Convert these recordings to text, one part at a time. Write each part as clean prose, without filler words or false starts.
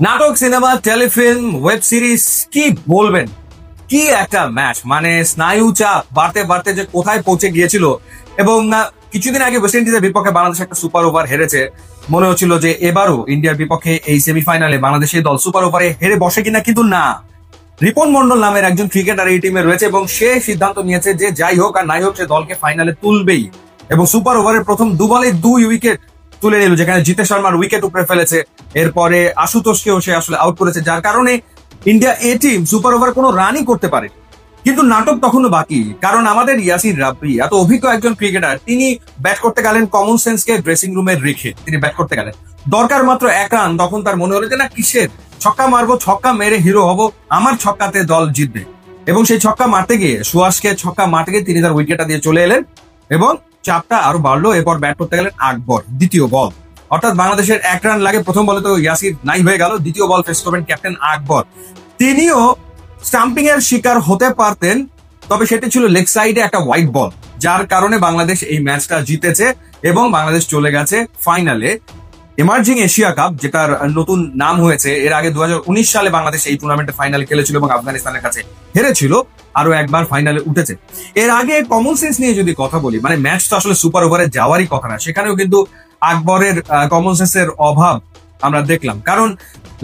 নাটক, cinema, Telefilm, web series, কি বলবেন? কি একটা ম্যাচ! মানে স্নায়ু চাপ বাড়তে বাড়তে যে কোথায় পৌঁছে গিয়েছিল। এবং কিছুদিন আগে ওয়েস্ট ইন্ডিজের বিপক্ষে বাংলাদেশ একটা সুপার ওভার হেরেছে। মনে হচ্ছিল যে এবারও ইন্ডিয়ার বিপক্ষে এই সেমিফাইনালে বাংলাদেশের দল সুপার ওভারে হেরে বসে কিনা, কিন্তু না। রিপন মন্ডল নামের একজন ক্রিকেটার এই টিমে রয়েছে এবং সে সিদ্ধান্ত নিয়েছে যে যাই হোক আর নাই হোক সে দলকে ফাইনালে তুলবেই। এবং সুপার ওভারের প্রথম 2 বলে 2 উইকেট তুলে নিল, যেখানে জিতেশ শর্মার উইকেট উপরে ফেলেছে। এরপরে আশুতোষকেও সে আসলে আউট করেছে, যার কারণে ইন্ডিয়া এ টিম সুপার ওভার কোনো রানই করতে পারে। কিন্তু নাটক তখনও বাকি, কারণ আমাদের ইয়াসির রাব্বি এত অভিজ্ঞ একজন ক্রিকেটার, তিনি ব্যাট করতে গেলেন কমন সেন্সকে ড্রেসিং রুমে রেখে তিনি ব্যাট করতে গেলেন। দরকার মাত্র 1 রান, তখন তার মনে হলো যে না, কিসের ছক্কা মারবো, ছক্কা মেরে হিরো হব, আমার ছক্কাতে দল জিতবে। এবং সেই ছক্কা মারতে গিয়ে, সুয়াসকে ছক্কা মারতে গিয়ে তিনি তার উইকেটটা দিয়ে চলে এলেন এবং চাপটা আরো বাড়লো। এরপর ব্যাট করতে গেলেন আকবর দ্বিতীয় বল, অর্থাৎ বাংলাদেশের 1 রান লাগে। প্রথম বলে তো ইয়াসির নাই হয়ে গেল, দ্বিতীয় বল ফেস করবেন ক্যাপ্টেন আকবর। তিনিও স্টাম্পিং এর শিকার হতে পারতেন, তবে সেটি ছিল লেগ সাইডে একটা হোয়াইট বল, যার কারণে বাংলাদেশ এই ম্যাচটা জিতেছে এবং বাংলাদেশ চলে গেছে ফাইনালে। এমার্জিং এশিয়া কাপ, যেটার নতুন নাম হয়েছে। এর আগে 2019 সালে বাংলাদেশ এই টুর্নামেন্টে ফাইনালে খেলেছিল এবং আফগানিস্তানের কাছে হেরেছিল। আরো একবার ফাইনালে উঠেছে। এর আগে কমন সেন্স নিয়ে যদি কথা বলি, মানে ম্যাচ তো আসলে সুপার ওভারে যাওয়ারই কথা না, সেখানেও কিন্তু আকবরের কমন সেন্সের অভাব আমরা দেখলাম। কারণ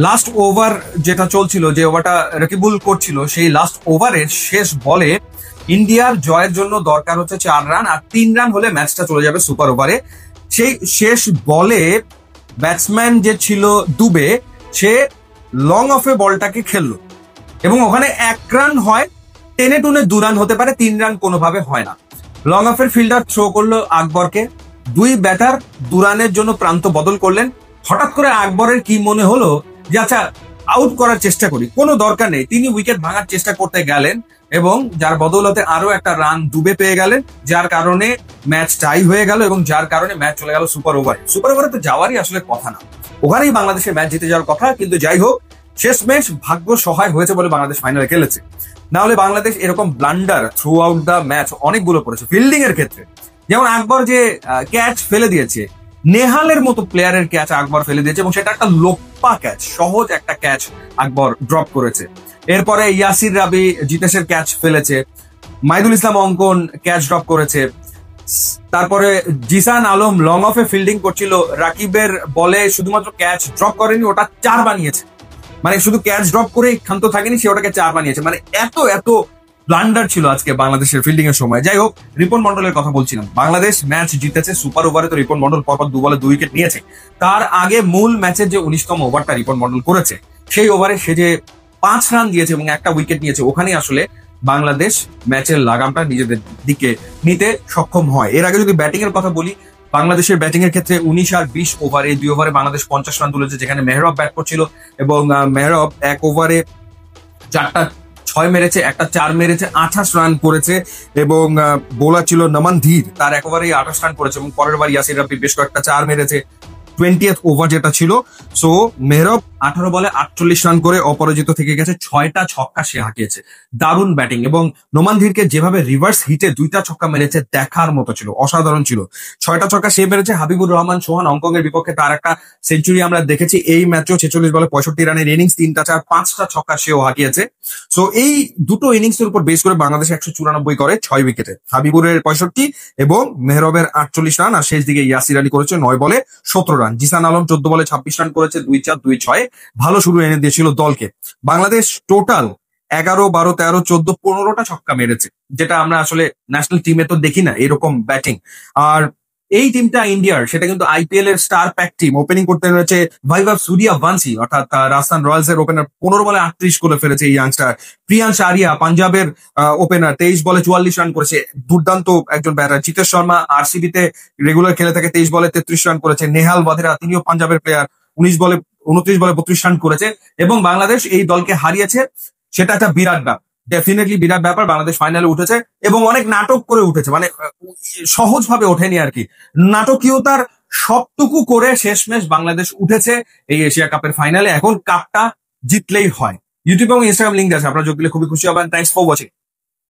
লাস্ট ওভার যেটা চলছিল, যে ওভারটা রকিবুল করছিল, সেই লাস্ট ওভারের শেষ বলে ইন্ডিয়ার জয়ের জন্য দরকার হচ্ছে 4 রান, আর 3 রান হলে ম্যাচটা চলে যাবে সুপার ওভারে। সেই শেষ বলে ব্যাটসম্যান যে ছিল দুবে, সে লং অফে বলটাকে খেললো এবং ওখানে 1 রান হয়, টেনে টুনে 2 রান হতে পারে, 3 রান কোনোভাবে হয় না। লং অফের ফিল্ডার থ্রো করলো আকবরকে, 2 ব্যাটার 2 রানের জন্য প্রান্ত বদল করলেন। হঠাৎ করে আকবরের কি মনে হলো যে আচ্ছা, আউট করার চেষ্টা করি, কোনো দরকার নেই। তিনি উইকেট ভাঙার চেষ্টা করতে গেলেন এবং যার বদৌলতে আরো একটা রান দুবে পেয়ে গেলেন, যার কারণে ম্যাচ টাই হয়ে গেল এবং যার কারণে ম্যাচ চলে গেল সুপার ওভারে। সুপার ওভারে তো যাওয়ারই আসলে কথা না, ওখানেই বাংলাদেশের ম্যাচ জিতে যাওয়ার কথা। কিন্তু যাই হোক, শেষমেশ ভাগ্য সহায় হয়েছে বলে বাংলাদেশ ফাইনালে খেলেছে। না হলে বাংলাদেশ এরকম blunder through out the match অনেকগুলো করেছে ফিল্ডিং এর ক্ষেত্রে। যেমন আকবর যে ক্যাচ ফেলে দিয়েছে, নেহালের মতো প্লেয়ারের ক্যাচ আকবর ফেলে দিয়েছে এবং সেটা একটা লোপ্পা ক্যাচ, সহজ একটা ক্যাচ আকবর ড্রপ করেছে। এরপরে ইয়াসির রাবি জিতেশের ক্যাচ ফেলেছে, মাইদুল ইসলাম অঙ্কন ক্যাচ ড্রপ করেছে। তারপরে জিসান আলম লং অফে ফিল্ডিং করছিল, রাকিবের বলে শুধুমাত্র ক্যাচ ড্রপ করেনি, ওটা 4 বানিয়েছে। মানে শুধু ক্যাচ ড্রপ করে ক্ষান্ত থাকেনি, সে ওটাকে 4 বানিয়েছে। মানে এত এত ব্লান্ডার ছিল আজকে বাংলাদেশের ফিল্ডিং এর সময়। যাই হোক, রিপন মন্ডলের কথা বলছিলাম, বাংলাদেশ ম্যাচ জিতেছে। সুপার ওভারে তো রিপন মন্ডল পরপর 2 বলে 2 উইকেট নিয়েছে। তার আগে মূল ম্যাচের যে 19তম ওভারটা রিপন মন্ডল করেছে, সেই ওভারে সে যে 5 রান দিয়েছে এবং একটা উইকেট নিয়েছে, ওখানেই আসলে বাংলাদেশ ম্যাচের লাগামটা নিজেদের দিকে নিতে সক্ষম হয়। এর আগে যদি ব্যাটিং এর কথা বলি, বাংলাদেশের ব্যাটিং এর ক্ষেত্রে 19 আর 20 ওভারে 2 ওভারে বাংলাদেশ 50 রান তুলেছে, যেখানে মেহরব ব্যাট করছিল এবং মেহরব 1 ওভারে 4টা 6 মেরেছে, একটা 4 মেরেছে, 28 রান করেছে। এবং বোলার ছিল নমন ধীর, তার 1 ওভারে 28 রান করেছে এবং পরের বার ইয়াসির রাব্বি বেশ কয়েকটা 4 মেরেছে 20th ওভার যেটা ছিল। সো মেহরব 18 বলে 48 রান করে অপরাজিত থেকে গেছে, 6টা ছক্কা সে হাঁকিয়েছে। দারুণ ব্যাটিং, এবং নোমান ধীরকে যেভাবে রিভার্স হিটে 2টা ছক্কা মেরেছে দেখার মতো ছিল, অসাধারণ ছিল। 6টা ছক্কা সে মেরেছে। হাবিবুর রহমান সোহান হংকংয়ের বিপক্ষে তার একটা সেঞ্চুরি আমরা দেখেছি এই ম্যাচেও, 46 বলে 65 রানের ইনিংস, 3টা 4 5টা ছক্কা সেও হাঁকিয়েছে। সো এই দুটো ইনিংস এর উপর বেস করে বাংলাদেশ 194 করে 6 উইকেটে, হাবিবুরের 65 এবং মেহরবের 48 রান, আর শেষ দিকে ইয়াসির আলী করেছে 9 বলে 17 রান। জিসান আলম 14 বলে 26 রান করেছে, 2-4 2-6, ভালো শুরু এনে দিয়েছিল দলকে। বাংলাদেশ টোটাল 11 12 13 14 15টা ছক্কা মেরেছে, যেটা আমরা আসলে ন্যাশনাল টিমে তো দেখি না এরকম ব্যাটিং। আর এই টিমটা ইন্ডিয়ার, সেটা কিন্তু আইপিএল এর স্টার প্যাক টিম। ওপেনিং করতে রয়েছে ভাইভাব সূর্যবংশী, অর্থাৎ রাজস্থান রয়্যালস এর ওপেনার, 15 বলে 38 করে ফেলেছে এই ইয়াংস্টার। প্রিয়াংশ আরিয়া পাঞ্জাবের ওপেনার, 23 বলে 44 রান করেছে, দুর্দান্ত একজন ব্যাটার। জিতেশ শর্মা আরসিবি তে রেগুলার খেলে থাকে, 23 বলে 33 রান করেছে। নেহাল ওয়াধেরা, তিনিও পাঞ্জাবের প্লেয়ার, 29 বলে 32 রান করেছে। এবং বাংলাদেশ এই দলকে হারিয়েছে, সেটা একটা বিরাট ব্যাপার, ডেফিনেটলি বিরাট ব্যাপার। বাংলাদেশ ফাইনালে উঠেছে এবং অনেক নাটক করে উঠেছে, মানে সহজ ভাবে ওঠেনি আর কি। নাটকীয়তার সবটুকু করে শেষমেশ বাংলাদেশ উঠেছে এই এশিয়া কাপের ফাইনালে। এখন কাপটা জিতলেই হয়। ইউটিউব এবং ইনস্টাগ্রাম লিঙ্ক আছে, আপনারা যোগ দিলে খুবই খুশি হবেন। Thanks for watching.